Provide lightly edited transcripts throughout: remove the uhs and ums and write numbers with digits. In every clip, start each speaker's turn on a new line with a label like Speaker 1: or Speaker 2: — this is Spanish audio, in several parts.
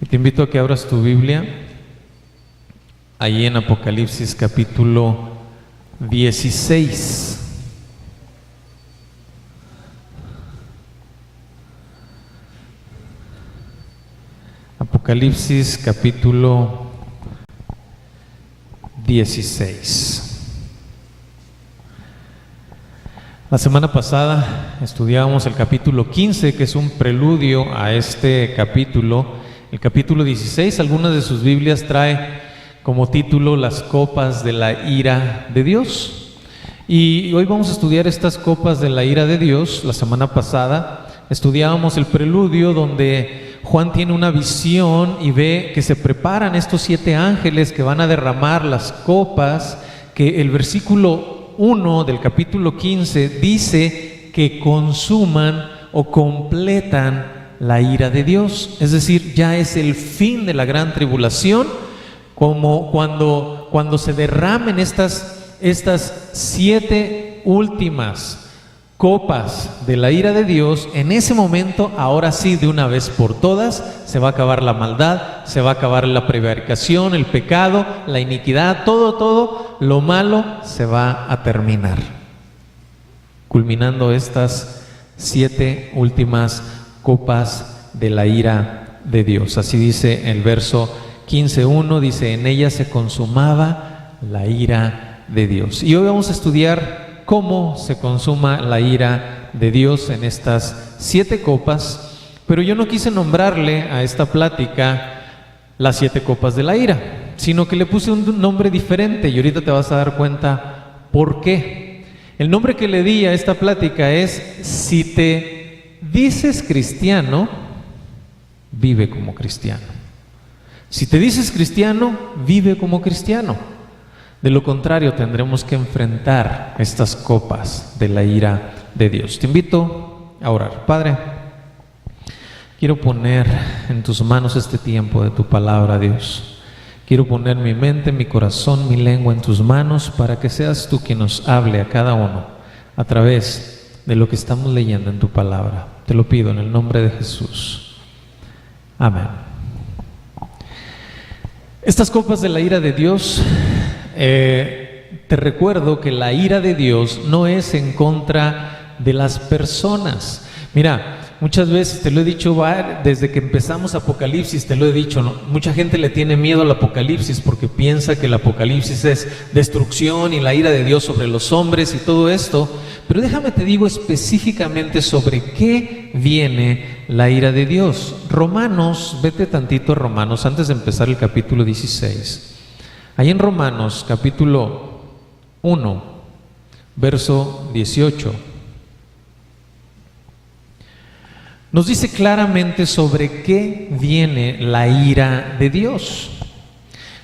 Speaker 1: Y te invito a que abras tu Biblia ahí en Apocalipsis capítulo 16. Apocalipsis capítulo 16. La semana pasada estudiábamos el capítulo 15, que es un preludio a este capítulo. El capítulo 16, algunas de sus Biblias trae como título Las copas de la ira de Dios. Y hoy vamos a estudiar estas copas de la ira de Dios. La semana pasada estudiábamos el preludio donde Juan tiene una visión y ve que se preparan estos 7 ángeles que van a derramar las copas, que el versículo 1 del capítulo 15 dice que consuman o completan la ira de Dios. Es decir, ya es el fin de la gran tribulación, como cuando se derramen estas 7 últimas copas de la ira de Dios. En ese momento, ahora sí, de una vez por todas, se va a acabar la maldad, se va a acabar la prevaricación, el pecado, la iniquidad, todo lo malo se va a terminar, culminando estas 7 últimas copas de la ira de Dios. Así dice el verso 15:1, dice: en ella se consumaba la ira de Dios. Y hoy vamos a estudiar cómo se consuma la ira de Dios en estas 7 copas, pero yo no quise nombrarle a esta plática las 7 copas de la ira, sino que le puse un nombre diferente, y ahorita te vas a dar cuenta por qué. El nombre que le di a esta plática es: si te dices cristiano, vive como cristiano. Si te dices cristiano, vive como cristiano. De lo contrario, tendremos que enfrentar estas copas de la ira de Dios. Te invito a orar. Padre, quiero poner en tus manos este tiempo de tu palabra, Dios. Quiero poner mi mente, mi corazón, mi lengua en tus manos para que seas tú quien nos hable a cada uno a través de lo que estamos leyendo en tu palabra. Te lo pido en el nombre de Jesús. Amén. Estas copas de la ira de Dios, te recuerdo que la ira de Dios no es en contra de las personas. Mira, muchas veces te lo he dicho, desde que empezamos Apocalipsis te lo he dicho, ¿no? Mucha gente le tiene miedo al Apocalipsis porque piensa que el Apocalipsis es destrucción y la ira de Dios sobre los hombres y todo esto. Pero déjame te digo específicamente sobre qué viene la ira de Dios. Romanos, vete tantito a Romanos antes de empezar el capítulo 16. Ahí en Romanos capítulo 1, verso 18, nos dice claramente sobre qué viene la ira de Dios.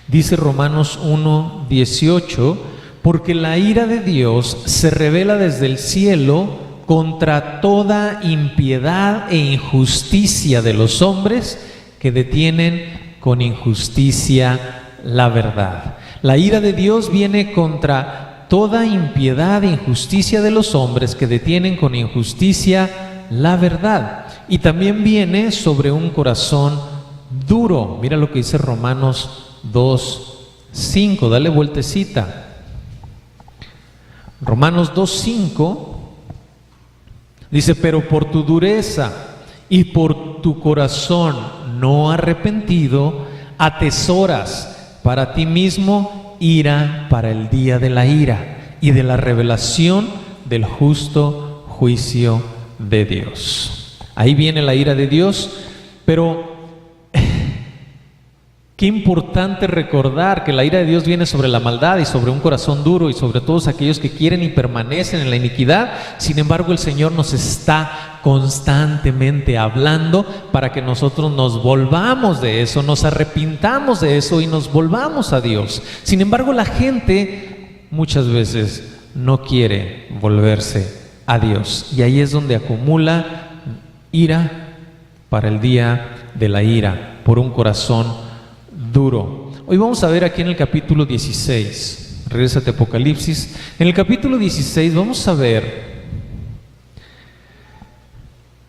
Speaker 1: Dice Romanos 1, 18, porque la ira de Dios se revela desde el cielo contra toda impiedad e injusticia de los hombres que detienen con injusticia la verdad. La ira de Dios viene contra toda impiedad e injusticia de los hombres que detienen con injusticia la verdad. Y también viene sobre un corazón duro. Mira lo que dice Romanos 2:5. Dale vueltecita. Romanos 2:5 dice: pero por tu dureza y por tu corazón no arrepentido, atesoras para ti mismo ira para el día de la ira y de la revelación del justo juicio de Dios. Ahí viene la ira de Dios, pero qué importante recordar que la ira de Dios viene sobre la maldad y sobre un corazón duro y sobre todos aquellos que quieren y permanecen en la iniquidad. Sin embargo, el Señor nos está constantemente hablando para que nosotros nos volvamos de eso, nos arrepintamos de eso y nos volvamos a Dios. Sin embargo, la gente muchas veces no quiere volverse a Dios, y ahí es donde acumula ira para el día de la ira, por un corazón duro. Hoy vamos a ver aquí en el capítulo 16, regrésate a Apocalipsis, en el capítulo 16 vamos a ver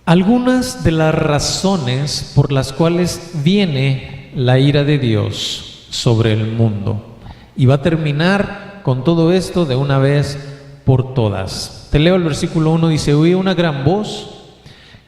Speaker 1: algunas de las razones por las cuales viene la ira de Dios sobre el mundo. Y va a terminar con todo esto de una vez por todas. Te leo el versículo 1, dice: oí una gran voz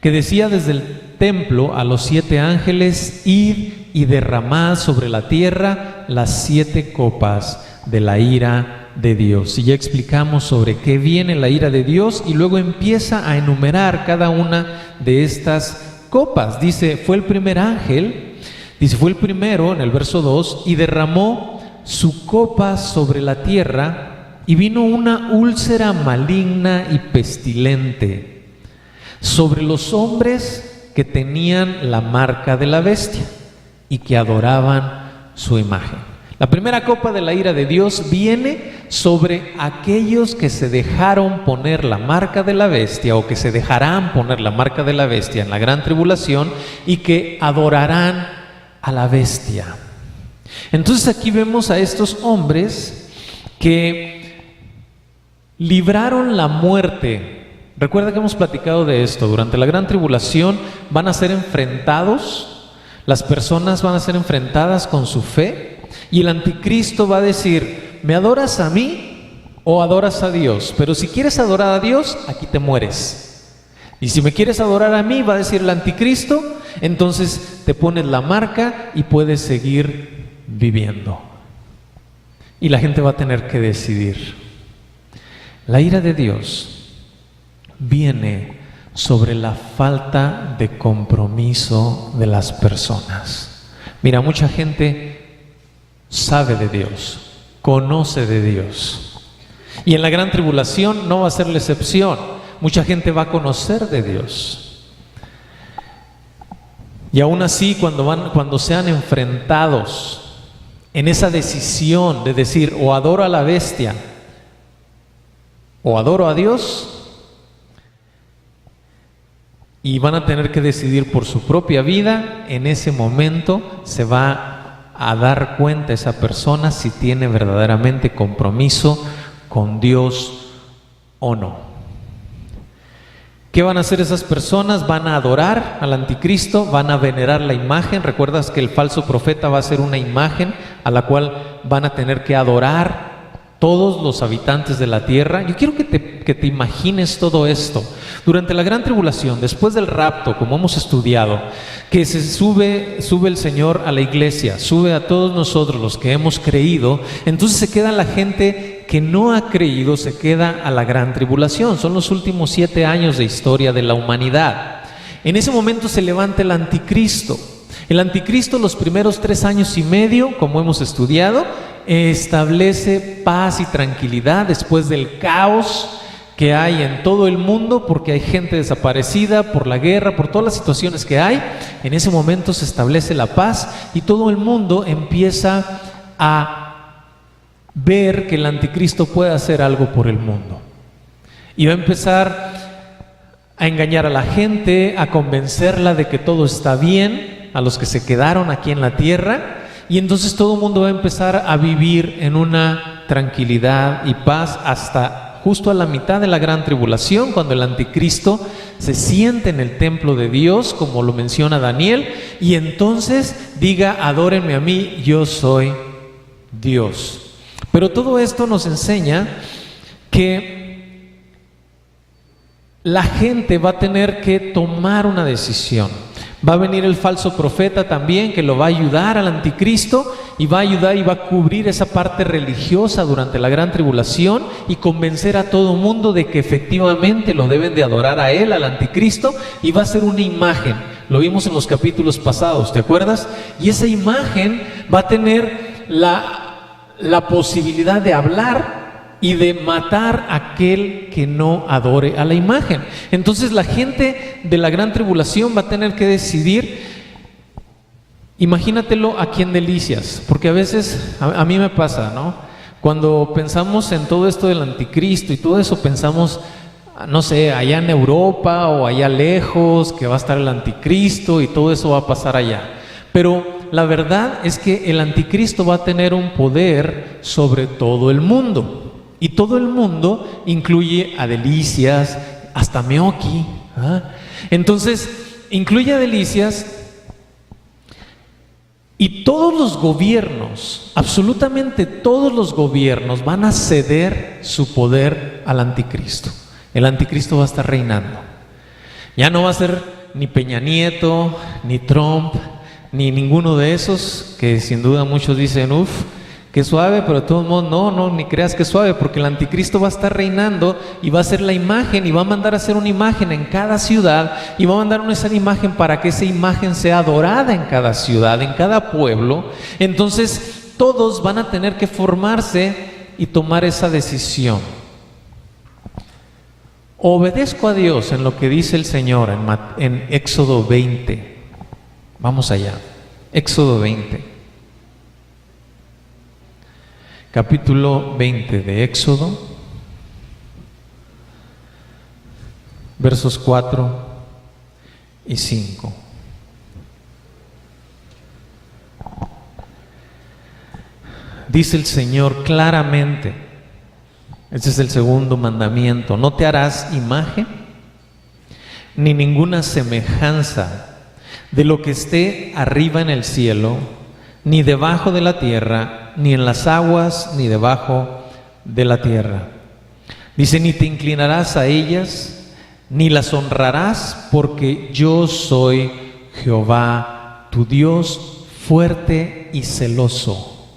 Speaker 1: que decía desde el templo a los 7 ángeles: id y derramad sobre la tierra las 7 copas de la ira de Dios. Y ya explicamos sobre qué viene la ira de Dios, y luego empieza a enumerar cada una de estas copas. Dice, fue el primer ángel, dice, fue el primero en el verso 2, y derramó su copa sobre la tierra, y vino una úlcera maligna y pestilente sobre los hombres que tenían la marca de la bestia y que adoraban su imagen. La primera copa de la ira de Dios viene sobre aquellos que se dejaron poner la marca de la bestia, o que se dejarán poner la marca de la bestia en la gran tribulación, y que adorarán a la bestia. Entonces aquí vemos a estos hombres que libraron la muerte. Recuerda que hemos platicado de esto. Durante la gran tribulación van a ser enfrentados, las personas van a ser enfrentadas con su fe, y el anticristo va a decir: ¿me adoras a mí o adoras a Dios? Pero si quieres adorar a Dios, aquí te mueres. Y si me quieres adorar a mí, va a decir el anticristo, entonces te pones la marca y puedes seguir viviendo. Y la gente va a tener que decidir. La ira de Dios viene sobre la falta de compromiso de las personas. Mira, mucha gente sabe de Dios, conoce de Dios, y en la gran tribulación no va a ser la excepción. Mucha gente va a conocer de Dios, y aún así cuando sean enfrentados en esa decisión de decir: o adoro a la bestia o adoro a Dios, y van a tener que decidir por su propia vida, en ese momento se va a dar cuenta esa persona si tiene verdaderamente compromiso con Dios o no. ¿Qué van a hacer esas personas? Van a adorar al anticristo, van a venerar la imagen. Recuerdas que el falso profeta va a ser una imagen a la cual van a tener que adorar todos los habitantes de la tierra. Yo quiero que te imagines todo esto. Durante la gran tribulación, después del rapto, como hemos estudiado, que se sube el Señor a la iglesia, sube a todos nosotros los que hemos creído, entonces se queda la gente que no ha creído, se queda a la gran tribulación. Son los últimos 7 años de historia de la humanidad. En ese momento se levanta el anticristo. El anticristo, los primeros 3 años y medio, como hemos estudiado, establece paz y tranquilidad después del caos que hay en todo el mundo, porque hay gente desaparecida por la guerra, por todas las situaciones que hay. En ese momento se establece la paz y todo el mundo empieza a ver que el anticristo puede hacer algo por el mundo, y va a empezar a engañar a la gente, a convencerla de que todo está bien, a los que se quedaron aquí en la tierra. Y entonces todo el mundo va a empezar a vivir en una tranquilidad y paz hasta justo a la mitad de la gran tribulación, cuando el anticristo se siente en el templo de Dios, como lo menciona Daniel, y entonces diga: adórenme a mí, yo soy Dios. Pero todo esto nos enseña que la gente va a tener que tomar una decisión. Va a venir el falso profeta también, que lo va a ayudar al anticristo, y va a ayudar y va a cubrir esa parte religiosa durante la gran tribulación y convencer a todo el mundo de que efectivamente lo deben de adorar a él, al anticristo, y va a ser una imagen. Lo vimos en los capítulos pasados, ¿te acuerdas? Y esa imagen va a tener la posibilidad de hablar y de matar a aquel que no adore a la imagen. Entonces la gente de la gran tribulación va a tener que decidir. Imagínatelo aquí en Delicias, porque a veces a mí me pasa, ¿no? Cuando pensamos en todo esto del anticristo y todo eso, pensamos, no sé, allá en Europa o allá lejos, que va a estar el anticristo y todo eso va a pasar allá. Pero la verdad es que el anticristo va a tener un poder sobre todo el mundo. Y todo el mundo incluye a Delicias, hasta Meoki, ¿ah? Entonces, incluye delicias y todos los gobiernos, absolutamente todos los gobiernos van a ceder su poder al anticristo. El anticristo va a estar reinando. Ya no va a ser ni Peña Nieto, ni Trump, ni ninguno de esos, que sin duda muchos dicen, uff, qué suave, pero de todos modos, no, ni creas que suave, porque el anticristo va a estar reinando y va a ser la imagen y va a mandar a hacer una imagen en cada ciudad y va a mandar una esa imagen para que esa imagen sea adorada en cada ciudad, en cada pueblo. Entonces todos van a tener que formarse y tomar esa decisión. Obedezco a Dios en lo que dice el Señor en Éxodo 20. Vamos allá, Éxodo 20. Capítulo 20 de Éxodo, versos 4 y 5. Dice el Señor claramente, este es el segundo mandamiento: no te harás imagen ni ninguna semejanza de lo que esté arriba en el cielo, ni debajo de la tierra, ni en las aguas, ni debajo de la tierra. Dice, ni te inclinarás a ellas, ni las honrarás, porque yo soy Jehová, tu Dios, fuerte y celoso,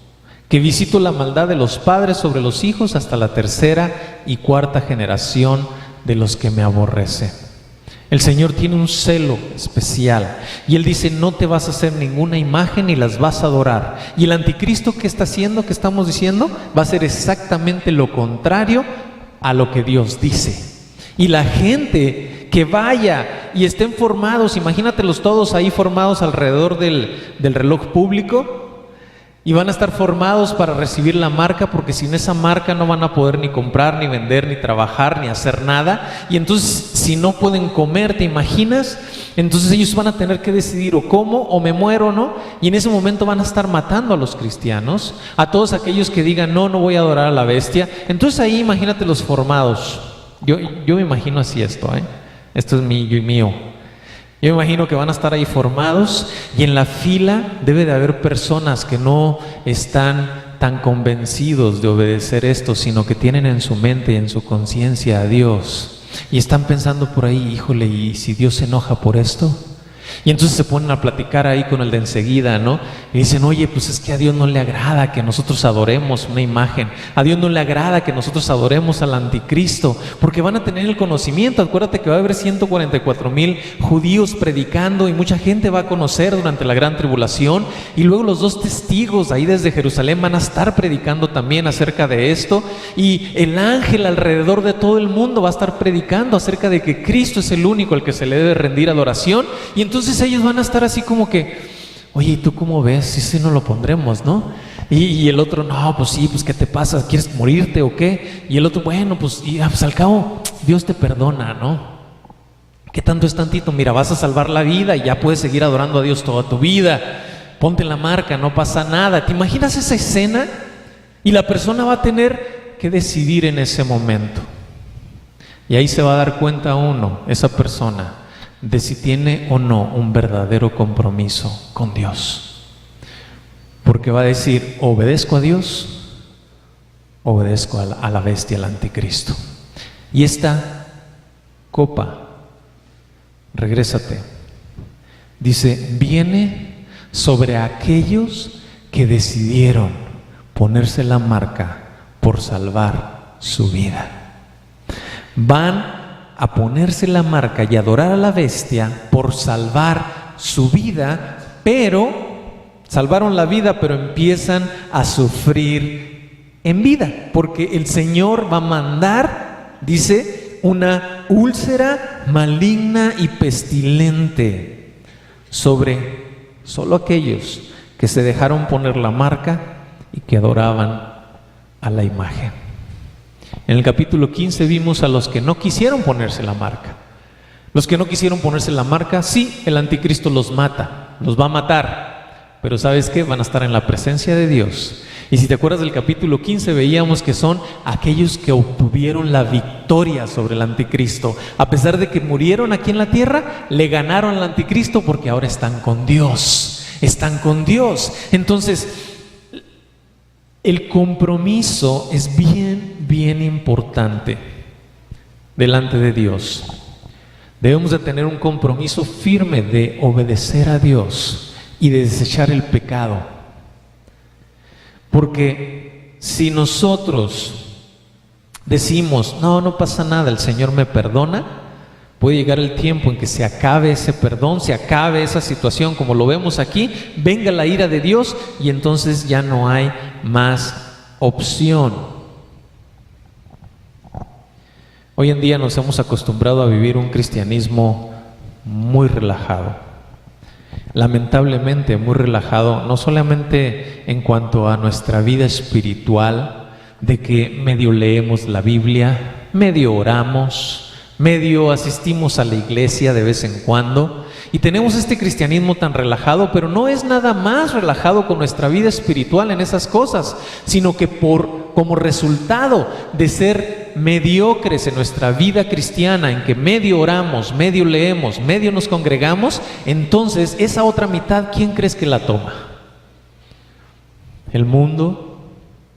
Speaker 1: que visito la maldad de los padres sobre los hijos hasta la tercera y cuarta generación de los que me aborrecen. El Señor tiene un celo especial y Él dice, no te vas a hacer ninguna imagen ni las vas a adorar. Y el anticristo, ¿qué está haciendo? ¿Qué estamos diciendo? Va a ser exactamente lo contrario a lo que Dios dice. Y la gente que vaya y estén formados, imagínatelos todos ahí formados alrededor del reloj público, y van a estar formados para recibir la marca, porque sin esa marca no van a poder ni comprar, ni vender, ni trabajar, ni hacer nada. Y entonces, si no pueden comer, ¿te imaginas? Entonces ellos van a tener que decidir o como o me muero o no. Y en ese momento van a estar matando a los cristianos, a todos aquellos que digan, no voy a adorar a la bestia. Entonces ahí imagínate los formados. Yo me imagino así esto, esto es mío. Yo me imagino que van a estar ahí formados y en la fila debe de haber personas que no están tan convencidos de obedecer esto, sino que tienen en su mente y en su conciencia a Dios y están pensando por ahí, híjole, ¿y si Dios se enoja por esto? Y entonces se ponen a platicar ahí con el de enseguida, ¿no? Y dicen, oye, pues es que a Dios no le agrada que nosotros adoremos una imagen. A Dios no le agrada que nosotros adoremos al anticristo, porque van a tener el conocimiento. Acuérdate que va a haber 144,000 judíos predicando y mucha gente va a conocer durante la gran tribulación. Y luego los 2 testigos ahí desde Jerusalén van a estar predicando también acerca de esto. Y el ángel alrededor de todo el mundo va a estar predicando acerca de que Cristo es el único al que se le debe rendir adoración. Y entonces ellos van a estar así como que, oye, ¿y tú cómo ves? Si no lo pondremos, ¿no? Y el otro, no, pues sí, pues ¿qué te pasa? ¿Quieres morirte o qué? Y el otro, bueno, pues al cabo Dios te perdona, ¿no? ¿Qué tanto es tantito? Mira, vas a salvar la vida y ya puedes seguir adorando a Dios toda tu vida. Ponte la marca, no pasa nada. ¿Te imaginas esa escena? Y la persona va a tener que decidir en ese momento. Y ahí se va a dar cuenta uno, esa persona, de si tiene o no un verdadero compromiso con Dios. Porque va a decir, obedezco a Dios, obedezco a la bestia, al anticristo. Y esta copa, regrésate, dice, viene sobre aquellos que decidieron ponerse la marca por salvar su vida. Van a ponerse la marca y adorar a la bestia por salvar su vida, pero salvaron la vida, pero empiezan a sufrir en vida, porque el Señor va a mandar, dice, una úlcera maligna y pestilente sobre solo aquellos que se dejaron poner la marca y que adoraban a la imagen. En el capítulo 15 vimos a los que no quisieron ponerse la marca. Los que no quisieron ponerse la marca, sí, el anticristo los mata, los va a matar, pero ¿sabes qué? Van a estar en la presencia de Dios Y si te acuerdas del capítulo 15, veíamos que son aquellos que obtuvieron la victoria sobre el anticristo. A pesar de que murieron aquí en la tierra, le ganaron al anticristo porque ahora están con Dios. Están con Dios. Entonces, el compromiso es bien importante delante de Dios. Debemos de tener un compromiso firme de obedecer a Dios y de desechar el pecado. Porque si nosotros decimos, no pasa nada, el Señor me perdona, puede llegar el tiempo en que se acabe ese perdón, se acabe esa situación como lo vemos aquí, venga la ira de Dios y entonces ya no hay más opción. Hoy en día nos hemos acostumbrado a vivir un cristianismo muy relajado. Lamentablemente muy relajado, no solamente en cuanto a nuestra vida espiritual, de que medio leemos la Biblia, medio oramos, medio asistimos a la iglesia de vez en cuando, y tenemos este cristianismo tan relajado, pero no es nada más relajado con nuestra vida espiritual en esas cosas, sino que como resultado de ser mediocres en nuestra vida cristiana, en que medio oramos, medio leemos, medio nos congregamos, entonces esa otra mitad, ¿quién crees que la toma? El mundo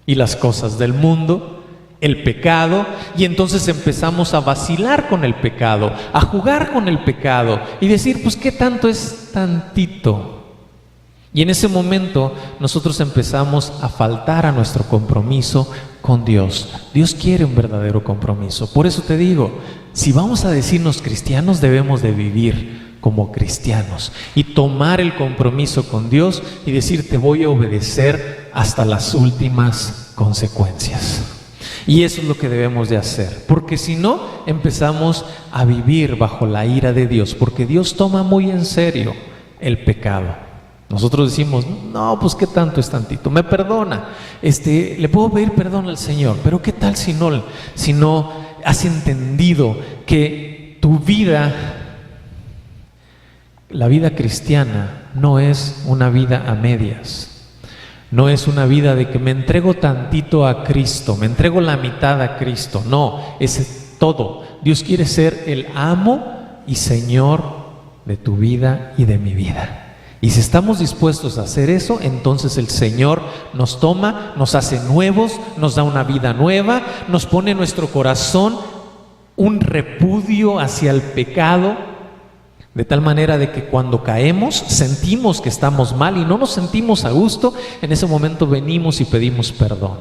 Speaker 1: y las cosas del mundo, el pecado, y entonces empezamos a vacilar con el pecado, a jugar con el pecado y decir, pues ¿qué tanto es tantito? Y en ese momento nosotros empezamos a faltar a nuestro compromiso con Dios. Dios quiere un verdadero compromiso. Por eso te digo, si vamos a decirnos cristianos, debemos de vivir como cristianos y tomar el compromiso con Dios y decir, te voy a obedecer hasta las últimas consecuencias. Y eso es lo que debemos de hacer, porque si no, empezamos a vivir bajo la ira de Dios, porque Dios toma muy en serio el pecado. Nosotros decimos, no, pues qué tanto es tantito, me perdona, le puedo pedir perdón al Señor, pero qué tal si no has entendido que tu vida, la vida cristiana, no es una vida a medias. No es una vida de que me entrego tantito a Cristo, me entrego la mitad a Cristo. No, es todo. Dios quiere ser el amo y Señor de tu vida y de mi vida. Y si estamos dispuestos a hacer eso, entonces el Señor nos toma, nos hace nuevos, nos da una vida nueva, nos pone en nuestro corazón un repudio hacia el pecado, de tal manera de que cuando caemos sentimos que estamos mal y no nos sentimos a gusto. En ese momento venimos y pedimos perdón.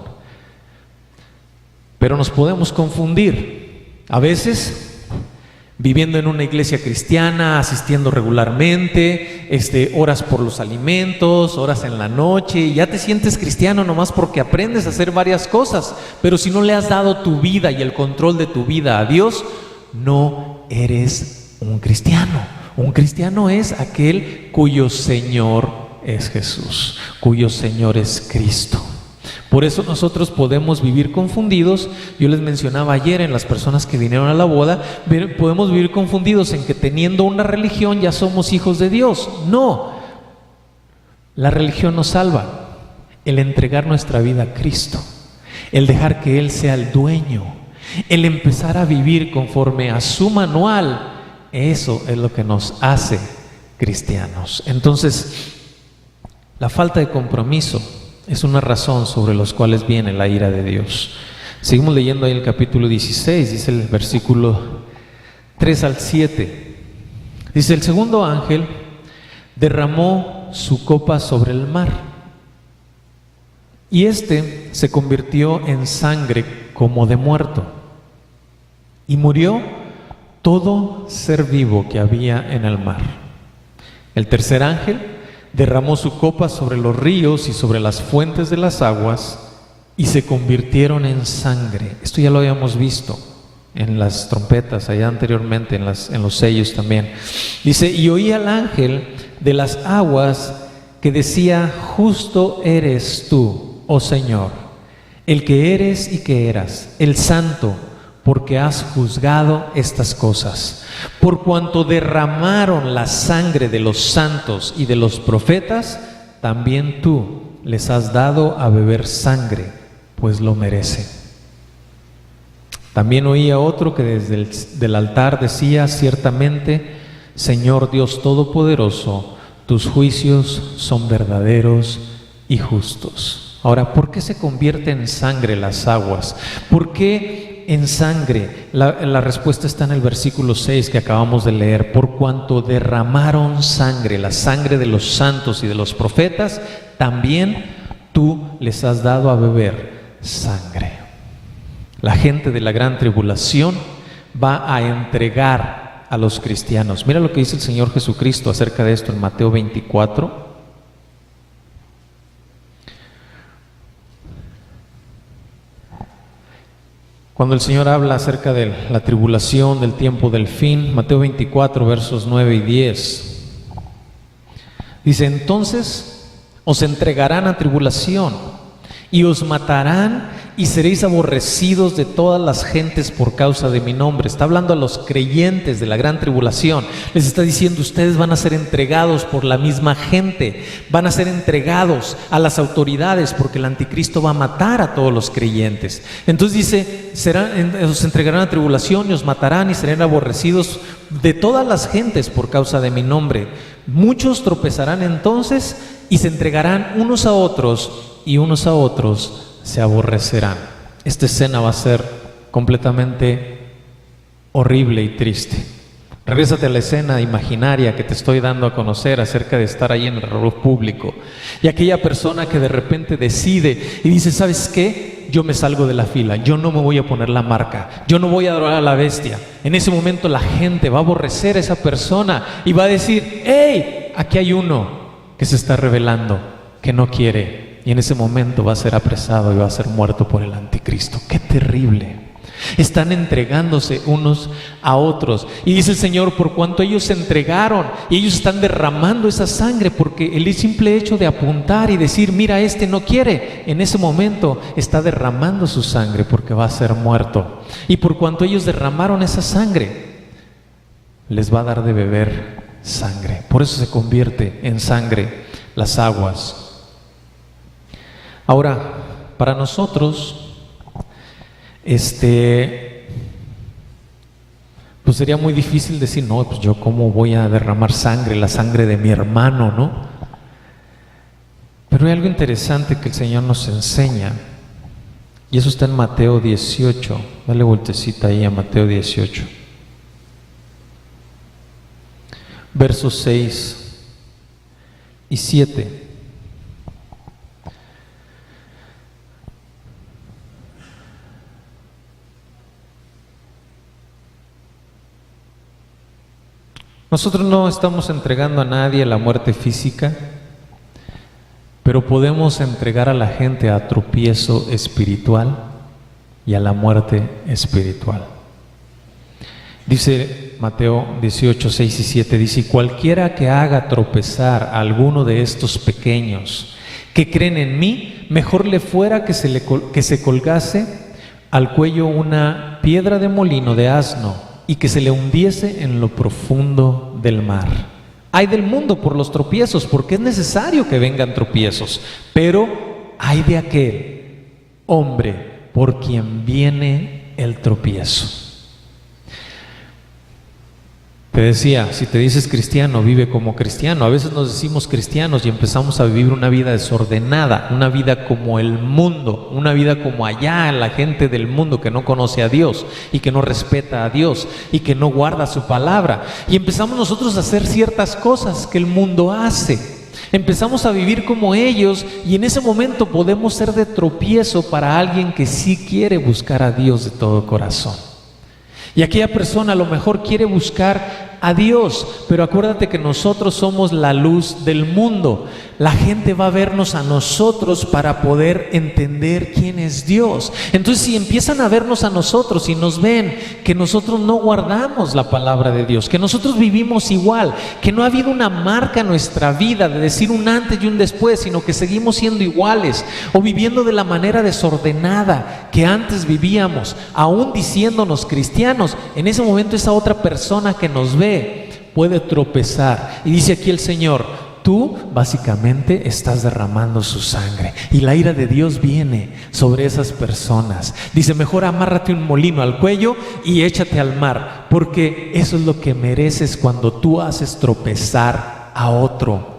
Speaker 1: Pero nos podemos confundir. A veces viviendo en una iglesia cristiana, asistiendo regularmente, oras por los alimentos, oras en la noche, y ya te sientes cristiano nomás porque aprendes a hacer varias cosas, pero si no le has dado tu vida y el control de tu vida a Dios, no eres un cristiano. Un cristiano es aquel cuyo Señor es Jesús, cuyo Señor es Cristo. Por eso nosotros podemos vivir confundidos. Yo les mencionaba ayer en las personas que vinieron a la boda, podemos vivir confundidos en que teniendo una religión ya somos hijos de Dios. No, la religión nos salva. El entregar nuestra vida a Cristo, el dejar que Él sea el dueño, el empezar a vivir conforme a su manual, eso es lo que nos hace cristianos. Entonces, la falta de compromiso es una razón sobre los cuales viene la ira de Dios. Seguimos leyendo ahí el capítulo 16, dice el versículo 3 al 7. Dice, el segundo ángel derramó su copa sobre el mar, y se convirtió en sangre como de muerto, y murió todo ser vivo que había en el mar. El tercer ángel derramó su copa sobre los ríos y sobre las fuentes de las aguas, y se convirtieron en sangre. Esto ya lo habíamos visto en las trompetas, allá anteriormente, en los sellos también. Dice, y oí al ángel de las aguas que decía, justo eres tú, oh Señor, el que eres y que eras, el santo, porque has juzgado estas cosas. Por cuanto derramaron la sangre de los santos y de los profetas, también tú les has dado a beber sangre, pues lo merece. También oía otro que desde el altar decía: ciertamente, Señor Dios Todopoderoso, tus juicios son verdaderos y justos. Ahora, ¿por qué se convierte en sangre las aguas? ¿Por qué en sangre? La respuesta está en el versículo 6 que acabamos de leer. Por cuanto derramaron sangre, la sangre de los santos y de los profetas, también tú les has dado a beber sangre. La gente de la gran tribulación va a entregar a los cristianos. Mira lo que dice el Señor Jesucristo acerca de esto en Mateo 24. Cuando el Señor habla acerca de la tribulación, del tiempo del fin, Mateo 24, versos 9 y 10, dice: entonces os entregarán a tribulación y os matarán y seréis aborrecidos de todas las gentes por causa de mi nombre. Está hablando a los creyentes de la gran tribulación. Les está diciendo: ustedes van a ser entregados por la misma gente, van a ser entregados a las autoridades, porque el anticristo va a matar a todos los creyentes. Entonces dice: os entregarán a tribulación y os matarán y serán aborrecidos de todas las gentes por causa de mi nombre. Muchos tropezarán entonces y se entregarán unos a otros, y unos a otros se aborrecerán. Esta escena va a ser completamente horrible y triste. Regrésate a la escena imaginaria que te estoy dando a conocer acerca de estar ahí en el reloj público, y aquella persona que de repente decide y dice: ¿sabes qué? Yo me salgo de la fila, yo no me voy a poner la marca, yo no voy a adorar a la bestia. En ese momento la gente va a aborrecer a esa persona y va a decir: ¡hey! Aquí hay uno que se está rebelando, que no quiere. Y en ese momento va a ser apresado y va a ser muerto por el anticristo. ¡Qué terrible! Están entregándose unos a otros. Y dice el Señor: por cuanto ellos se entregaron, y ellos están derramando esa sangre, porque el simple hecho de apuntar y decir: mira, este no quiere, en ese momento está derramando su sangre, porque va a ser muerto. Y por cuanto ellos derramaron esa sangre, les va a dar de beber sangre. Por eso se convierte en sangre las aguas. Ahora, para nosotros, pues sería muy difícil decir: no, pues yo cómo voy a derramar sangre, la sangre de mi hermano, ¿no? Pero hay algo interesante que el Señor nos enseña, y eso está en Mateo 18. Dale vueltecita ahí a Mateo 18. Versos 6 y 7. Nosotros no estamos entregando a nadie a la muerte física, pero podemos entregar a la gente a tropiezo espiritual y a la muerte espiritual. Dice Mateo 18, 6 y 7, dice: y cualquiera que haga tropezar a alguno de estos pequeños que creen en mí, mejor le fuera que se colgase al cuello una piedra de molino de asno y que se le hundiese en lo profundo del mar. Ay del mundo por los tropiezos, porque es necesario que vengan tropiezos, pero ay de aquel hombre por quien viene el tropiezo. Te decía, si te dices cristiano, vive como cristiano. A veces nos decimos cristianos y empezamos a vivir una vida desordenada, una vida como el mundo, una vida como allá la gente del mundo que no conoce a Dios y que no respeta a Dios y que no guarda su palabra. Y empezamos nosotros a hacer ciertas cosas que el mundo hace. Empezamos a vivir como ellos, y en ese momento podemos ser de tropiezo para alguien que sí quiere buscar a Dios de todo corazón. Y aquella persona a lo mejor quiere buscar a Dios, pero acuérdate que nosotros somos la luz del mundo. La gente va a vernos a nosotros para poder entender quién es Dios. Entonces, si empiezan a vernos a nosotros y nos ven que nosotros no guardamos la palabra de Dios, que nosotros vivimos igual, que no ha habido una marca en nuestra vida de decir un antes y un después, sino que seguimos siendo iguales o viviendo de la manera desordenada que antes vivíamos, aún diciéndonos cristianos, en ese momento esa otra persona que nos ve puede tropezar. Y dice aquí el Señor: tú básicamente estás derramando su sangre. Y la ira de Dios viene sobre esas personas. Dice, mejor amárrate un molino al cuello y échate al mar, porque eso es lo que mereces cuando tú haces tropezar a otro.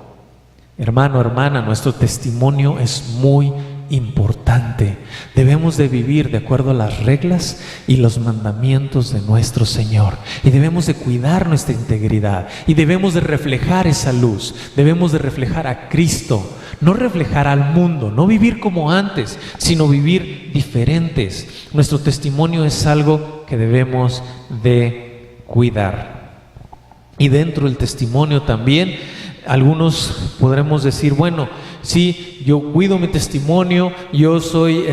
Speaker 1: Hermano, hermana, nuestro testimonio es muy importante. Debemos de vivir de acuerdo a las reglas y los mandamientos de nuestro Señor, y debemos de cuidar nuestra integridad, y debemos de reflejar esa luz. Debemos de reflejar a Cristo, no reflejar al mundo, no vivir como antes, sino vivir diferentes. Nuestro testimonio es algo que debemos de cuidar. Y dentro del testimonio también algunos podremos decir, bueno, sí, yo cuido mi testimonio, yo soy,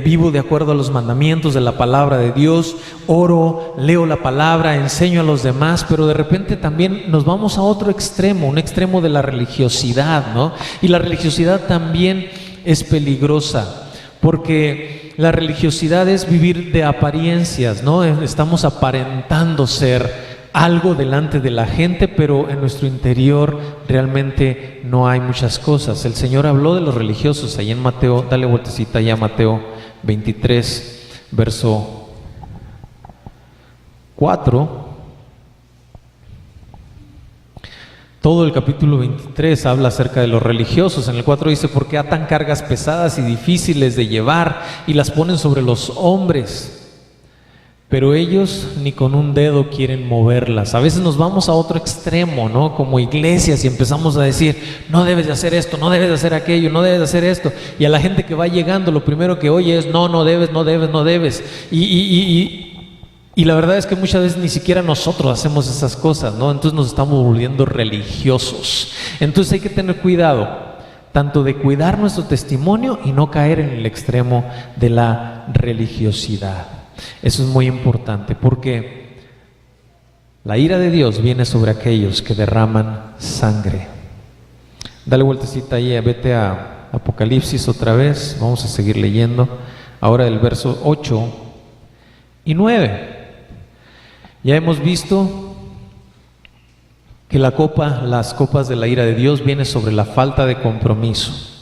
Speaker 1: vivo de acuerdo a los mandamientos de la palabra de Dios, oro, leo la palabra, enseño a los demás, pero de repente también nos vamos a otro extremo, un extremo de la religiosidad, ¿no? Y la religiosidad también es peligrosa, porque la religiosidad es vivir de apariencias, ¿no? Estamos aparentando ser algo delante de la gente, pero en nuestro interior realmente no hay muchas cosas. El Señor habló de los religiosos ahí en Mateo, dale vueltecita ya a Mateo 23, verso 4. Todo el capítulo 23 habla acerca de los religiosos. En el 4 dice, ¿por qué atan cargas pesadas y difíciles de llevar y las ponen sobre los hombres? Pero ellos ni con un dedo quieren moverlas. A veces nos vamos a otro extremo, ¿no? Como iglesias, y empezamos a decir, no debes de hacer esto, no debes de hacer aquello, no debes de hacer esto. Y a la gente que va llegando, lo primero que oye es, no debes, no debes, no debes. Y la verdad es que muchas veces ni siquiera nosotros hacemos esas cosas, ¿no? Entonces nos estamos volviendo religiosos. Entonces hay que tener cuidado, tanto de cuidar nuestro testimonio y no caer en el extremo de la religiosidad. Eso es muy importante, porque la ira de Dios viene sobre aquellos que derraman sangre. Dale vueltecita ahí, vete a Apocalipsis otra vez, vamos a seguir leyendo. Ahora el verso 8 y 9. Ya hemos visto que las copas de la ira de Dios vienen sobre la falta de compromiso.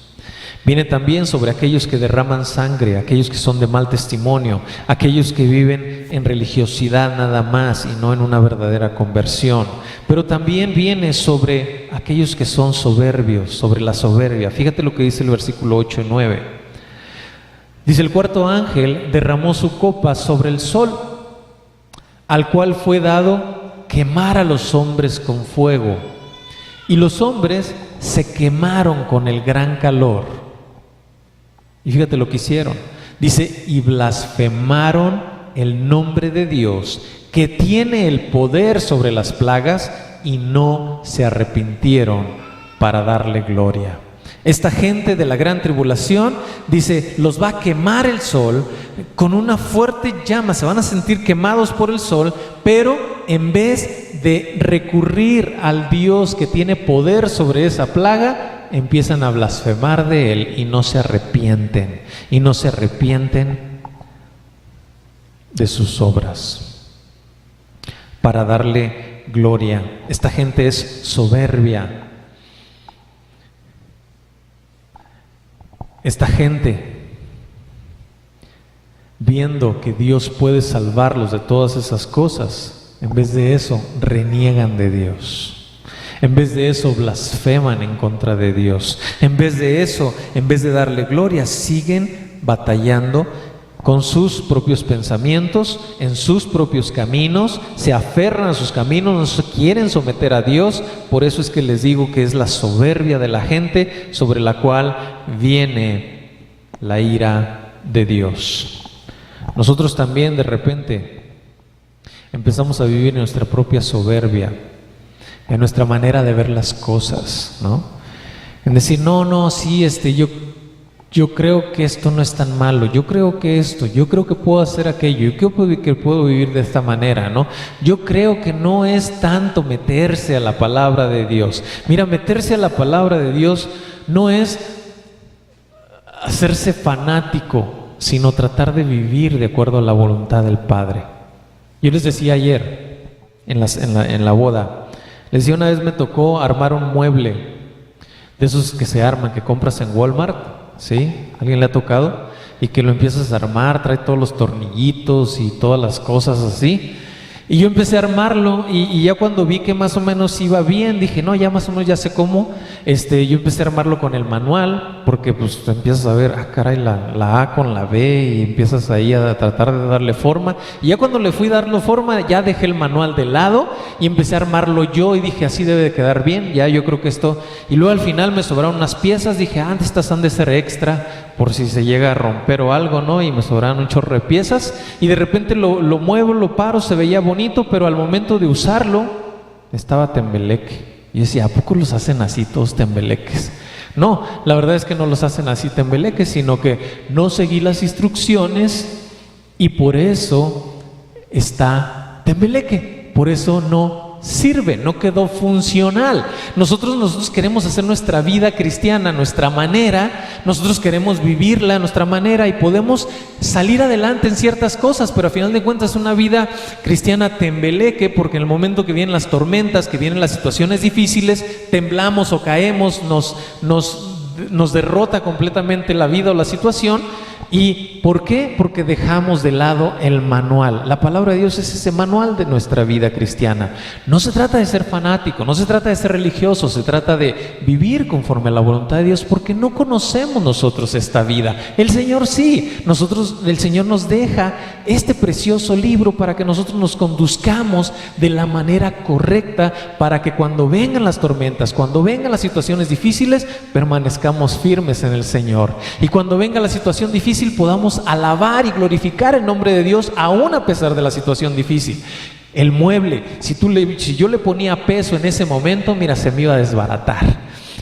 Speaker 1: Viene también sobre aquellos que derraman sangre, aquellos que son de mal testimonio, aquellos que viven en religiosidad nada más y no en una verdadera conversión. Pero también viene sobre aquellos que son soberbios, sobre la soberbia. Fíjate lo que dice el versículo 8 y 9. Dice, el cuarto ángel derramó su copa sobre el sol, al cual fue dado quemar a los hombres con fuego. Y los hombres se quemaron con el gran calor. Y fíjate lo que hicieron. Dice, y blasfemaron el nombre de Dios, que tiene el poder sobre las plagas, y no se arrepintieron para darle gloria. Esta gente de la gran tribulación, dice, los va a quemar el sol con una fuerte llama, se van a sentir quemados por el sol, pero en vez de recurrir al Dios que tiene poder sobre esa plaga, empiezan a blasfemar de Él y no se arrepienten de sus obras para darle gloria. Esta gente es soberbia. Esta gente, viendo que Dios puede salvarlos de todas esas cosas, en vez de eso reniegan de Dios. En vez de eso blasfeman en contra de Dios. En vez de eso, en vez de darle gloria, siguen batallando con sus propios pensamientos, en sus propios caminos, se aferran a sus caminos, no se quieren someter a Dios. Por eso es que les digo que es la soberbia de la gente sobre la cual viene la ira de Dios. Nosotros también de repente empezamos a vivir en nuestra propia soberbia, en nuestra manera de ver las cosas, ¿no? En decir, sí, yo creo que esto no es tan malo, yo creo que yo creo que puedo hacer aquello, yo creo que puedo vivir de esta manera, ¿no? Yo creo que no es tanto meterse a la palabra de Dios. Mira, meterse a la palabra de Dios no es hacerse fanático, sino tratar de vivir de acuerdo a la voluntad del Padre. Yo les decía ayer en la boda, Les decía, una vez me tocó armar un mueble de esos que se arman, que compras en Walmart, ¿sí? ¿Alguien le ha tocado? Y que lo empiezas a armar, trae todos los tornillitos y todas las cosas así. Y yo empecé a armarlo y ya cuando vi que más o menos iba bien, dije, no, ya más o menos ya sé cómo. Yo empecé a armarlo con el manual, porque pues empiezas a ver, caray, la A con la B, y empiezas ahí a tratar de darle forma. Y ya cuando le fui dando forma, ya dejé el manual de lado y empecé a armarlo yo y dije, así debe de quedar bien, ya yo creo que esto. Y luego al final me sobraron unas piezas, dije, estas han de ser extra, por si se llega a romper o algo, ¿no? Y me sobraron un chorro de piezas y de repente lo muevo, lo paro, se veía bonito, pero al momento de usarlo estaba tembeleque. Y yo decía, ¿a poco los hacen así todos tembeleques? No, la verdad es que no los hacen así tembeleques, sino que no seguí las instrucciones y por eso está tembeleque, por eso no sirve, no quedó funcional. Nosotros queremos hacer nuestra vida cristiana a nuestra manera, nosotros queremos vivirla a nuestra manera y podemos salir adelante en ciertas cosas, pero a final de cuentas una vida cristiana tembeleque, porque en el momento que vienen las tormentas, que vienen las situaciones difíciles, temblamos o caemos, nos derrota completamente la vida o la situación. ¿Y por qué? Porque dejamos de lado el manual. La palabra de Dios es ese manual de nuestra vida cristiana. No se trata de ser fanático, no se trata de ser religioso, se trata de vivir conforme a la voluntad de Dios, porque no conocemos nosotros esta vida. El Señor sí, el Señor nos deja este precioso libro para que nosotros nos conduzcamos de la manera correcta, para que cuando vengan las tormentas, cuando vengan las situaciones difíciles, permanezcamos firmes en el Señor. Y cuando venga la situación difícil, podamos alabar y glorificar el nombre de Dios aún a pesar de la situación difícil. El mueble, si yo le ponía peso en ese momento, mira, se me iba a desbaratar.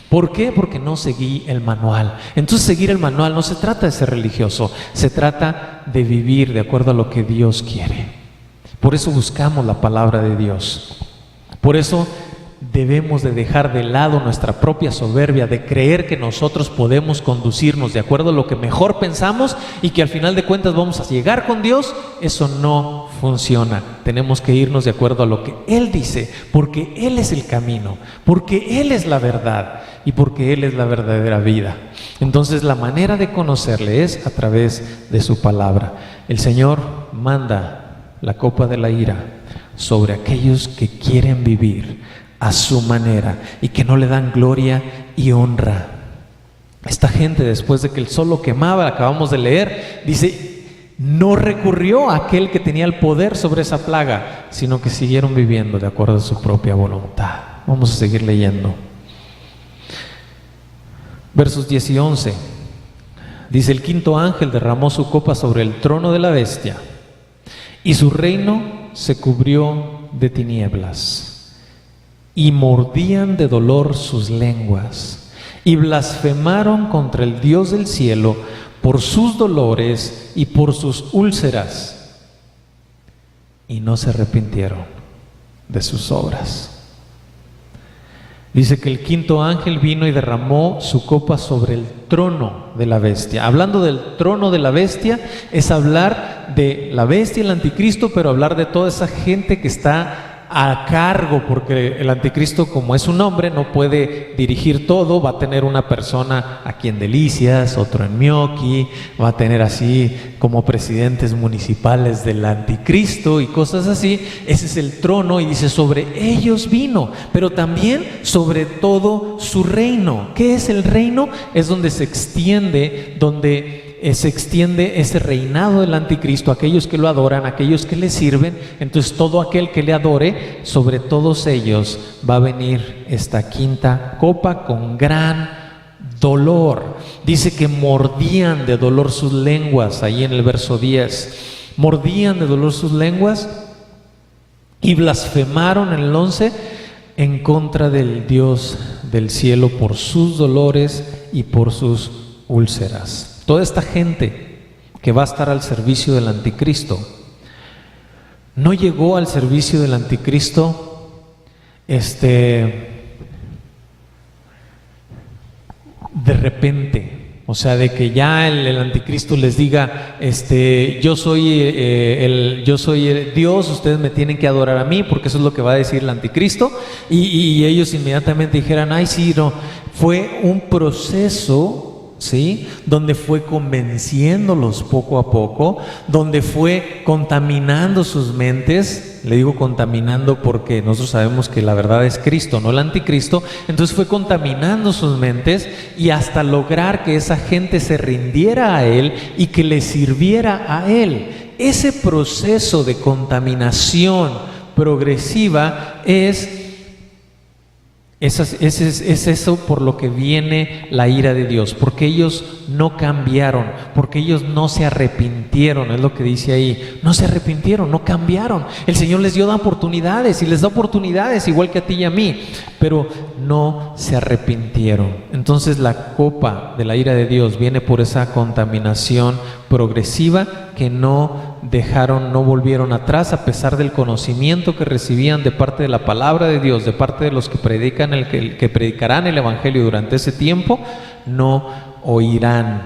Speaker 1: ¿Por qué? Porque no seguí el manual. Entonces seguir el manual no se trata de ser religioso, se trata de vivir de acuerdo a lo que Dios quiere. Por eso buscamos la palabra de Dios. Por eso debemos de dejar de lado nuestra propia soberbia de creer que nosotros podemos conducirnos de acuerdo a lo que mejor pensamos y que al final de cuentas vamos a llegar con Dios. Eso no funciona. Tenemos que irnos de acuerdo a lo que Él dice, porque Él es el camino, porque Él es la verdad y porque Él es la verdadera vida. Entonces la manera de conocerle es a través de su palabra. El Señor manda la copa de la ira sobre aquellos que quieren vivir a su manera y que no le dan gloria y honra. Esta gente, después de que el sol lo quemaba, acabamos de leer, dice, no recurrió a aquel que tenía el poder sobre esa plaga, sino que siguieron viviendo de acuerdo a su propia voluntad. Vamos a seguir leyendo. Versos 10 y 11. Dice, el quinto ángel derramó su copa sobre el trono de la bestia, y su reino se cubrió de tinieblas. Y mordían de dolor sus lenguas, y blasfemaron contra el Dios del cielo por sus dolores y por sus úlceras, y no se arrepintieron de sus obras. Dice que el quinto ángel vino y derramó su copa sobre el trono de la bestia. Hablando del trono de la bestia, es hablar de la bestia y el anticristo, pero hablar de toda esa gente que está a cargo, porque el anticristo, como es un hombre, no puede dirigir todo. Va a tener una persona aquí en Delicias, otro en Mioki, va a tener así como presidentes municipales del anticristo y cosas así. Ese es el trono, y dice, sobre ellos vino, pero también sobre todo su reino. ¿Qué es el reino? Es donde se extiende ese reinado del anticristo, aquellos que lo adoran, aquellos que le sirven. Entonces todo aquel que le adore, sobre todos ellos va a venir esta quinta copa con gran dolor. Dice que mordían de dolor sus lenguas, ahí en el verso 10, mordían de dolor sus lenguas y blasfemaron en el 11 en contra del Dios del cielo por sus dolores y por sus úlceras. Toda esta gente que va a estar al servicio del anticristo no llegó al servicio del anticristo de repente. O sea, de que ya el anticristo les diga, yo soy el Dios, ustedes me tienen que adorar a mí, porque eso es lo que va a decir el anticristo, y ellos inmediatamente dijeran, ay, sí, no. Fue un proceso, ¿sí?, donde fue convenciéndolos poco a poco, donde fue contaminando sus mentes. Le digo contaminando porque nosotros sabemos que la verdad es Cristo, no el anticristo. Entonces fue contaminando sus mentes y hasta lograr que esa gente se rindiera a él y que le sirviera a él. Ese proceso de contaminación progresiva es eso por lo que viene la ira de Dios, porque ellos no cambiaron, porque ellos no se arrepintieron, es lo que dice ahí, no se arrepintieron, no cambiaron. El Señor les dio oportunidades y les da oportunidades igual que a ti y a mí, pero no se arrepintieron. Entonces la copa de la ira de Dios viene por esa contaminación progresiva que no dejaron, no volvieron atrás a pesar del conocimiento que recibían de parte de la palabra de Dios, de parte de los que predican que predicarán el evangelio durante ese tiempo, no oirán.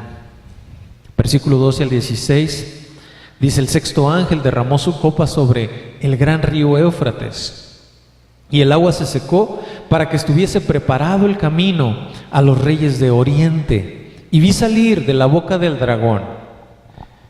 Speaker 1: Versículo 12 al 16 dice: el sexto ángel derramó su copa sobre el gran río Éufrates, y el agua se secó para que estuviese preparado el camino a los reyes de Oriente. Y vi salir de la boca del dragón,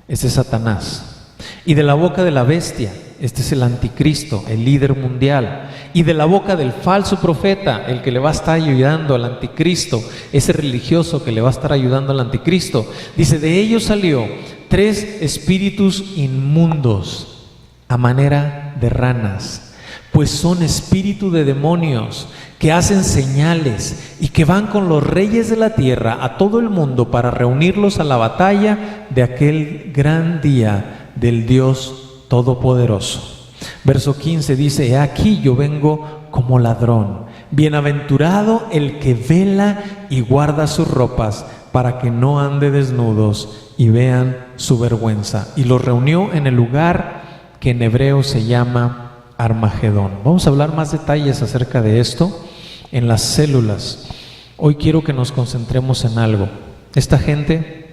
Speaker 1: este es Satanás, y de la boca de la bestia, este es el anticristo, el líder mundial, y de la boca del falso profeta, el que le va a estar ayudando al anticristo, ese religioso que le va a estar ayudando al anticristo. Dice: de ellos salió 3 espíritus inmundos a manera de ranas, pues son espíritu de demonios que hacen señales y que van con los reyes de la tierra a todo el mundo para reunirlos a la batalla de aquel gran día del Dios Todopoderoso. Verso 15 dice: he aquí yo vengo como ladrón, bienaventurado el que vela y guarda sus ropas, para que no ande desnudos y vean su vergüenza. Y los reunió en el lugar que en hebreo se llama Armagedón. Vamos a hablar más detalles acerca de esto en las células. Hoy quiero que nos concentremos en algo. Esta gente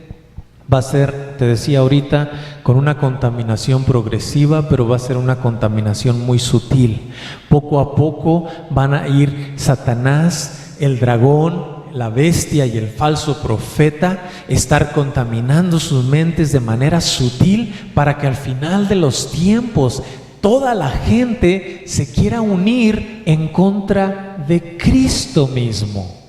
Speaker 1: va a ser, te decía ahorita, con una contaminación progresiva, pero va a ser una contaminación muy sutil. Poco a poco van a ir Satanás, el dragón, la bestia y el falso profeta, estar contaminando sus mentes de manera sutil, para que al final de los tiempos toda la gente se quiera unir en contra de Cristo mismo.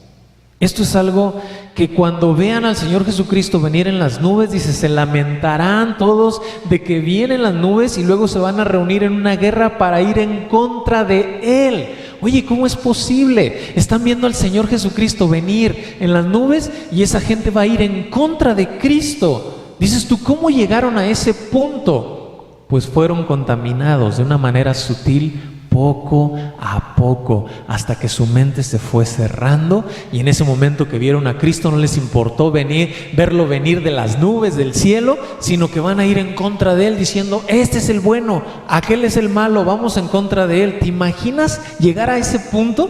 Speaker 1: Esto es algo que cuando vean al Señor Jesucristo venir en las nubes, dice, se lamentarán todos de que vienen las nubes y luego se van a reunir en una guerra para ir en contra de Él. Oye, ¿cómo es posible? Están viendo al Señor Jesucristo venir en las nubes y esa gente va a ir en contra de Cristo. Dices tú, ¿cómo llegaron a ese punto? Pues fueron contaminados de una manera sutil, poco a poco, hasta que su mente se fue cerrando, y en ese momento que vieron a Cristo no les importó verlo venir de las nubes del cielo, sino que van a ir en contra de Él diciendo: este es el bueno, aquel es el malo, vamos en contra de Él. ¿Te imaginas llegar a ese punto?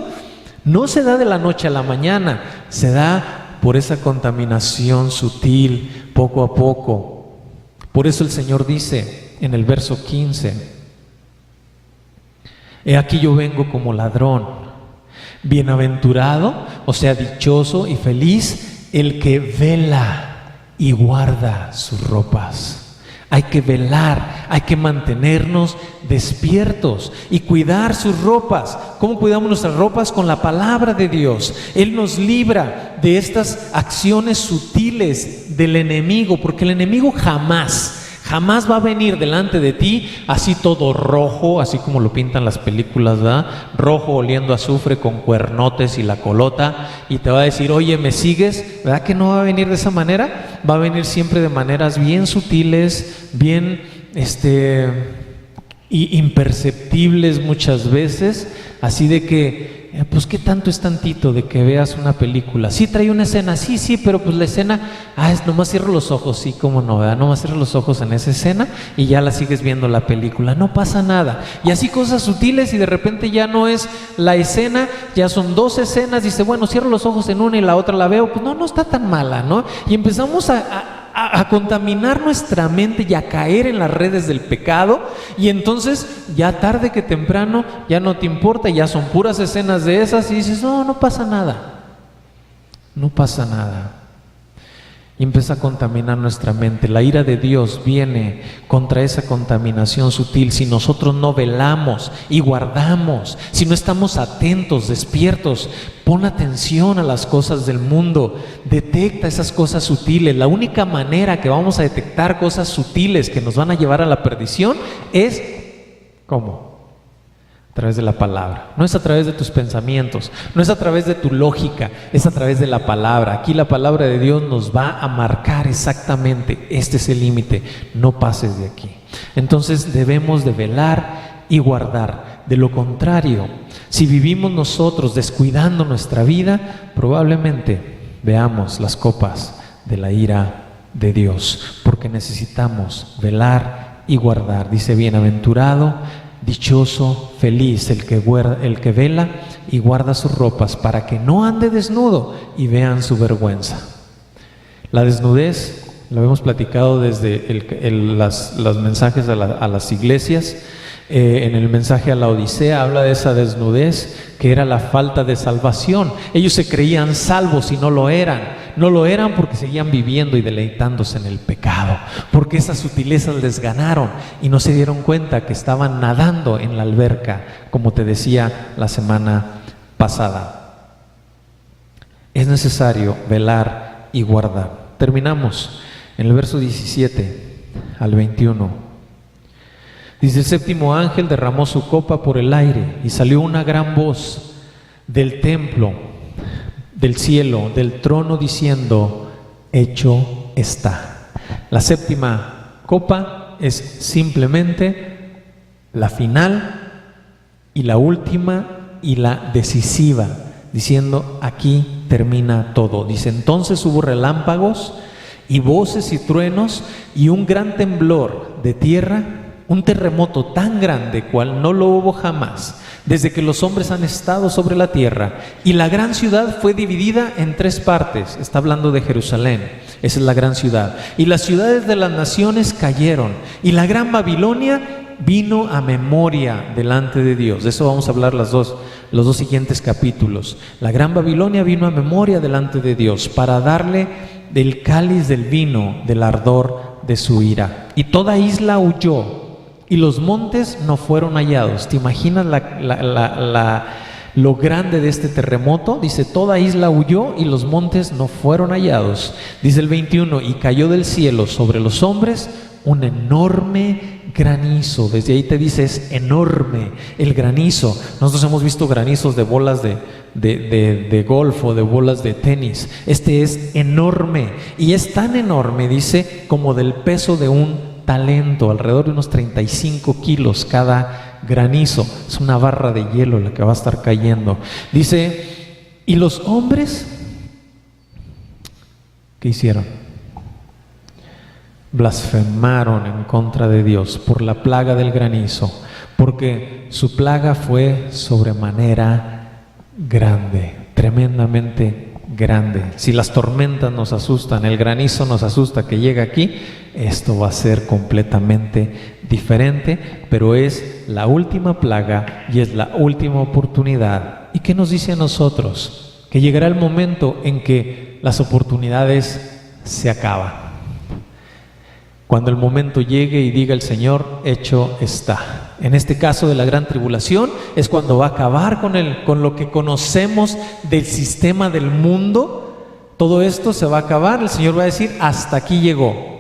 Speaker 1: No se da de la noche a la mañana, se da por esa contaminación sutil, poco a poco. Por eso el Señor dice en el verso 15: he aquí yo vengo como ladrón, bienaventurado, o sea, dichoso y feliz, el que vela y guarda sus ropas. Hay que velar, hay que mantenernos despiertos y cuidar sus ropas. ¿Cómo cuidamos nuestras ropas? Con la palabra de Dios. Él nos libra de estas acciones sutiles del enemigo, porque el enemigo jamás va a venir delante de ti así todo rojo, así como lo pintan las películas, ¿verdad? Rojo, oliendo a azufre, con cuernotes y la colota, y te va a decir: oye, ¿me sigues? ¿Verdad que no va a venir de esa manera? Va a venir siempre de maneras bien sutiles, bien imperceptibles muchas veces, así de que pues ¿qué tanto es tantito de que veas una película? Sí trae una escena, sí, pero pues la escena, es nomás cierro los ojos, sí, cómo no, ¿verdad? Nomás cierro los ojos en esa escena y ya la sigues viendo la película, no pasa nada. Y así cosas sutiles y de repente ya no es la escena, ya son dos escenas, dice, bueno, cierro los ojos en una y la otra la veo, pues no está tan mala, ¿no? Y empezamos a contaminar nuestra mente y a caer en las redes del pecado, y entonces ya tarde que temprano ya no te importa, ya son puras escenas de esas y dices, no pasa nada, no pasa nada. Y empieza a contaminar nuestra mente. La ira de Dios viene contra esa contaminación sutil si nosotros no velamos y guardamos, si no estamos atentos, despiertos. Pon atención a las cosas del mundo, detecta esas cosas sutiles. La única manera que vamos a detectar cosas sutiles que nos van a llevar a la perdición es, ¿cómo? A través de la palabra. No es a través de tus pensamientos, no es a través de tu lógica, es a través de la palabra. Aquí la palabra de Dios nos va a marcar exactamente, este es el límite, no pases de aquí. Entonces debemos de velar y guardar. De lo contrario, si vivimos nosotros descuidando nuestra vida, probablemente veamos las copas de la ira de Dios, porque necesitamos velar y guardar. Dice, bienaventurado, dichoso, feliz el que vela y guarda sus ropas para que no ande desnudo y vean su vergüenza. La desnudez, lo hemos platicado desde los mensajes a las iglesias. En el mensaje a la Odisea habla de esa desnudez que era la falta de salvación. Ellos se creían salvos y no lo eran. No lo eran porque seguían viviendo y deleitándose en el pecado, porque esas sutilezas les ganaron y no se dieron cuenta que estaban nadando en la alberca, como te decía la semana pasada. Es necesario velar y guardar. Terminamos en el verso 17 al 21. Dice, el séptimo ángel derramó su copa por el aire y salió una gran voz del templo, del cielo, del trono, diciendo, hecho está. La séptima copa es simplemente la final y la última y la decisiva, diciendo, aquí termina todo. Dice, entonces hubo relámpagos y voces y truenos y un gran temblor de tierra, un terremoto tan grande cual no lo hubo jamás, desde que los hombres han estado sobre la tierra, y la gran ciudad fue dividida en 3 partes. Está hablando de Jerusalén, esa es la gran ciudad. Y las ciudades de las naciones cayeron, y la gran Babilonia vino a memoria delante de Dios. De eso vamos a hablar los dos siguientes capítulos. La gran Babilonia vino a memoria delante de Dios para darle del cáliz del vino del ardor de su ira. Y toda isla huyó, y los montes no fueron hallados. ¿Te imaginas lo grande de este terremoto? Dice, toda isla huyó y los montes no fueron hallados. Dice el 21, y cayó del cielo sobre los hombres un enorme granizo. Desde ahí te dice, es enorme el granizo. Nosotros hemos visto granizos de bolas de golf o de bolas de tenis. Este es enorme, y es tan enorme, dice, como del peso de un talento, alrededor de unos 35 kilos cada granizo. Es una barra de hielo la que va a estar cayendo. Dice, y los hombres, ¿qué hicieron? Blasfemaron en contra de Dios por la plaga del granizo, porque su plaga fue sobremanera grande, tremendamente grande. Si las tormentas nos asustan, el granizo nos asusta que llega aquí, esto va a ser completamente diferente, pero es la última plaga y es la última oportunidad. ¿Y qué nos dice a nosotros? Que llegará el momento en que las oportunidades se acaban. Cuando el momento llegue y diga el Señor, hecho está. En este caso de la gran tribulación es cuando va a acabar con lo que conocemos del sistema del mundo. Todo esto se va a acabar. El Señor va a decir, hasta aquí llegó.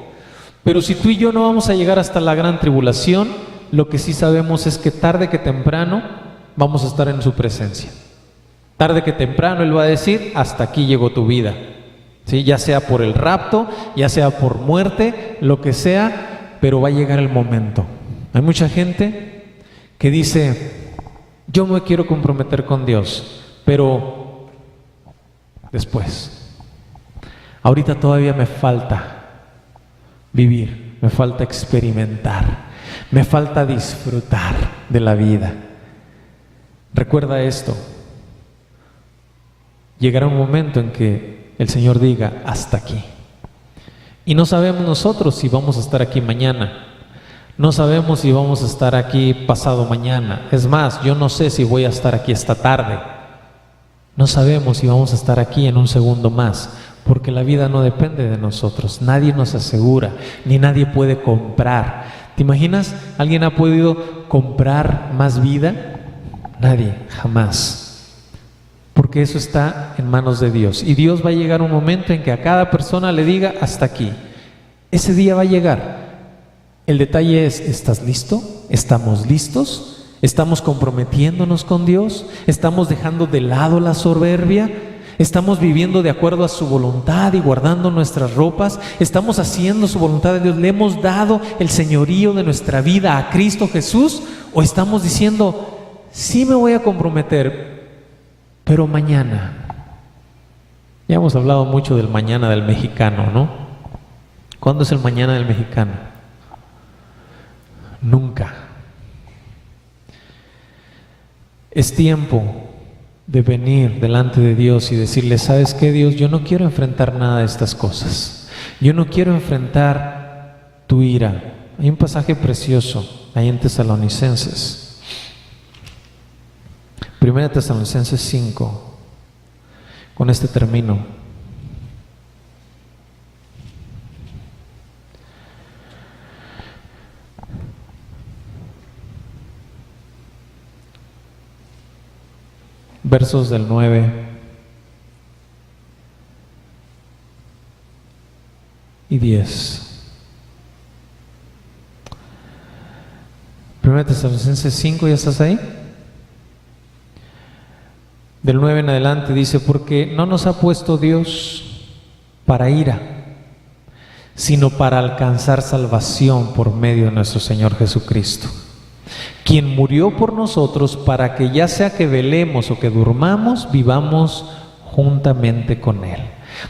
Speaker 1: Pero si tú y yo no vamos a llegar hasta la gran tribulación, lo que sí sabemos es que tarde que temprano vamos a estar en su presencia. Tarde que temprano Él va a decir, hasta aquí llegó tu vida. ¿Sí? Ya sea por el rapto, ya sea por muerte, lo que sea, pero va a llegar el momento. Hay mucha gente que dice, yo me quiero comprometer con Dios, pero después. Ahorita todavía me falta vivir, me falta experimentar, me falta disfrutar de la vida. Recuerda esto, llegará un momento en que el Señor diga, hasta aquí. Y no sabemos nosotros si vamos a estar aquí mañana, no sabemos si vamos a estar aquí pasado mañana. Es más, yo no sé si voy a estar aquí esta tarde. No sabemos si vamos a estar aquí en un segundo más, porque la vida no depende de nosotros. Nadie nos asegura, ni nadie puede comprar. ¿Te imaginas? ¿Alguien ha podido comprar más vida? Nadie, jamás. Porque eso está en manos de Dios. Y Dios va a llegar un momento en que a cada persona le diga, hasta aquí. Ese día va a llegar. El detalle es, ¿estás listo? ¿Estamos listos? ¿Estamos comprometiéndonos con Dios? ¿Estamos dejando de lado la soberbia? ¿Estamos viviendo de acuerdo a su voluntad y guardando nuestras ropas? ¿Estamos haciendo su voluntad de Dios? ¿Le hemos dado el señorío de nuestra vida a Cristo Jesús? ¿O estamos diciendo, sí me voy a comprometer, pero mañana? Ya hemos hablado mucho del mañana del mexicano, ¿no? ¿Cuándo es el mañana del mexicano? Nunca. Es tiempo de venir delante de Dios y decirle, ¿sabes qué, Dios? Yo no quiero enfrentar nada de estas cosas. Yo no quiero enfrentar tu ira. Hay un pasaje precioso ahí en Tesalonicenses. 1 Tesalonicenses 5. Con este termino. Versos del 9 y 10. 1 Tesalonicenses 5, ¿ya estás ahí? Del 9 en adelante dice, porque no nos ha puesto Dios para ira, sino para alcanzar salvación por medio de nuestro Señor Jesucristo, quien murió por nosotros para que ya sea que velemos o que durmamos, vivamos juntamente con Él.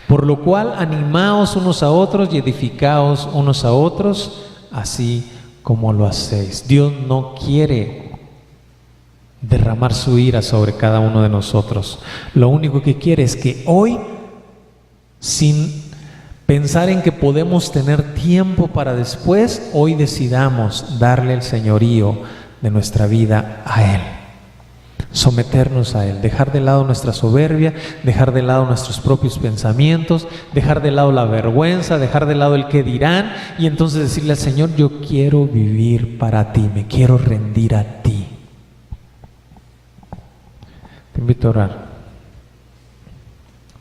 Speaker 1: Por lo cual, animaos unos a otros y edificaos unos a otros, así como lo hacéis. Dios no quiere derramar su ira sobre cada uno de nosotros. Lo único que quiere es que hoy, sin pensar en que podemos tener tiempo para después, hoy decidamos darle el señorío de nuestra vida a Él, someternos a Él, dejar de lado nuestra soberbia, dejar de lado nuestros propios pensamientos, dejar de lado la vergüenza, dejar de lado el qué dirán, y entonces decirle al Señor, yo quiero vivir para ti, me quiero rendir a ti. Te invito a orar.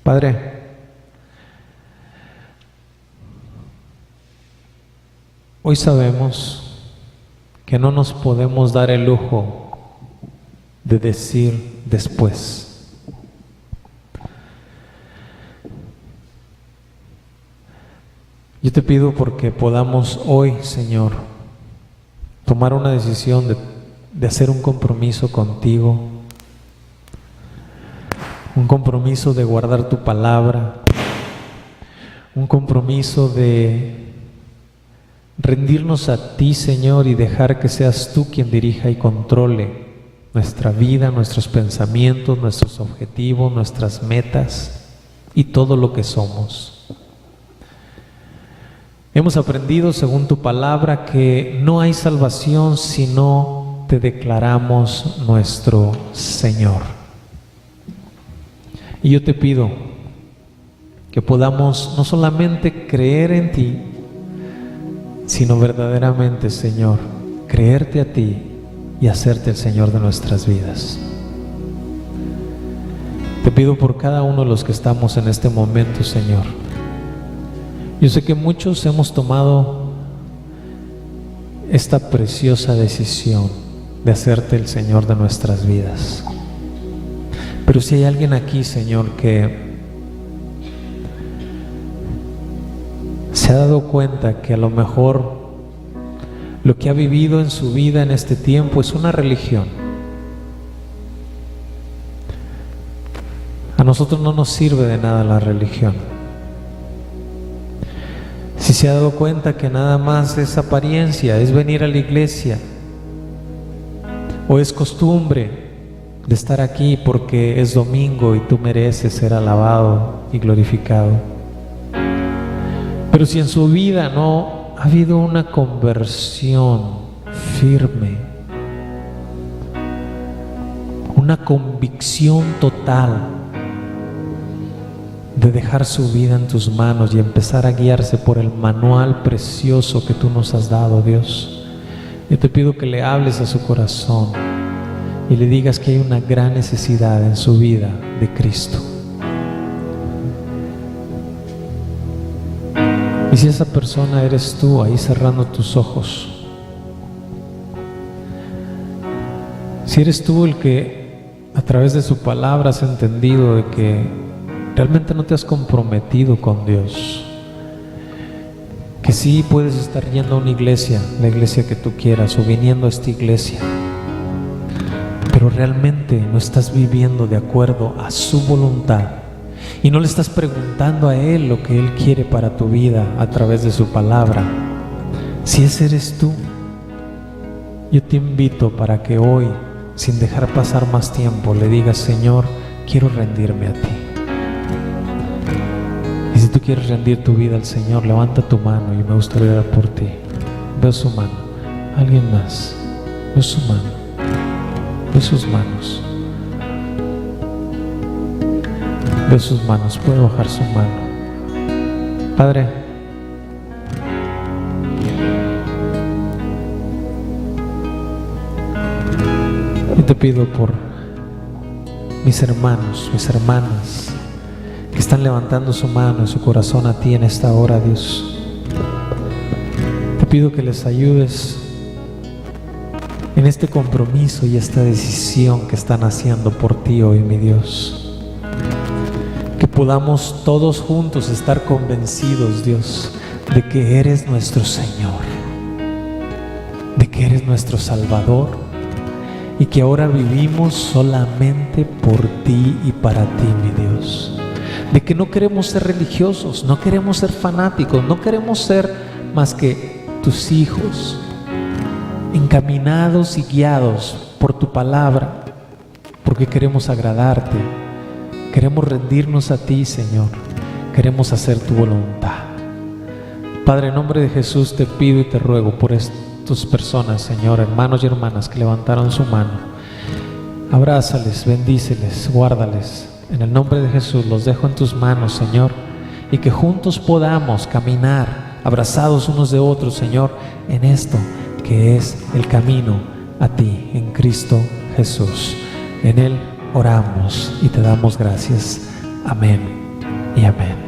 Speaker 1: Padre, hoy sabemos que no nos podemos dar el lujo de decir después. Yo te pido porque podamos hoy, Señor, tomar una decisión de hacer un compromiso contigo, un compromiso de guardar tu palabra, un compromiso de rendirnos a ti, Señor, y dejar que seas tú quien dirija y controle nuestra vida, nuestros pensamientos, nuestros objetivos, nuestras metas y todo lo que somos. Hemos aprendido, según tu palabra, que no hay salvación si no te declaramos nuestro Señor. Y yo te pido que podamos no solamente creer en ti, sino verdaderamente, Señor, creerte a ti y hacerte el Señor de nuestras vidas. Te pido por cada uno de los que estamos en este momento, Señor. Yo sé que muchos hemos tomado esta preciosa decisión de hacerte el Señor de nuestras vidas. Pero si hay alguien aquí, Señor, que se ha dado cuenta que a lo mejor lo que ha vivido en su vida en este tiempo es una religión, A nosotros no nos sirve de nada la religión. Si se ha dado cuenta que nada más es apariencia, es venir a la iglesia, o es costumbre de estar aquí porque es domingo y tú mereces ser alabado y glorificado. Pero si en su vida no ha habido una conversión firme, una convicción total de dejar su vida en tus manos y empezar a guiarse por el manual precioso que tú nos has dado, Dios, yo te pido que le hables a su corazón y le digas que hay una gran necesidad en su vida de Cristo. Y si esa persona eres tú, ahí cerrando tus ojos, si eres tú el que a través de su palabra has entendido de que realmente no te has comprometido con Dios, que sí puedes estar yendo a una iglesia, la iglesia que tú quieras, o viniendo a esta iglesia, pero realmente no estás viviendo de acuerdo a su voluntad y no le estás preguntando a Él lo que Él quiere para tu vida a través de su palabra. Si ese eres tú, yo te invito para que hoy, sin dejar pasar más tiempo, le digas: Señor, quiero rendirme a ti. Y si tú quieres rendir tu vida al Señor, levanta tu mano y me gustaría orar por ti. Veo su mano. ¿Alguien más? Veo su mano. Veo sus manos. Veo sus manos. Puede bajar su mano. Padre, yo te pido por mis hermanos, mis hermanas que están levantando su mano y su corazón a ti en esta hora, Dios. Te pido que les ayudes en este compromiso y esta decisión que están haciendo por ti hoy, mi Dios. Que podamos todos juntos estar convencidos, Dios, de que eres nuestro Señor, de que eres nuestro Salvador, y que ahora vivimos solamente por ti y para ti, mi Dios. De que no queremos ser religiosos, no queremos ser fanáticos, no queremos ser más que tus hijos, encaminados y guiados por tu palabra, porque queremos agradarte, queremos rendirnos a ti, Señor, queremos hacer tu voluntad. Padre, en nombre de Jesús te pido y te ruego por tus personas, Señor, hermanos y hermanas que levantaron su mano. Abrázales, bendíceles, guárdales. En el nombre de Jesús los dejo en tus manos, Señor, y que juntos podamos caminar abrazados unos de otros, Señor, en esto que es el camino a ti, en Cristo Jesús. En Él oramos y te damos gracias. Amén y amén.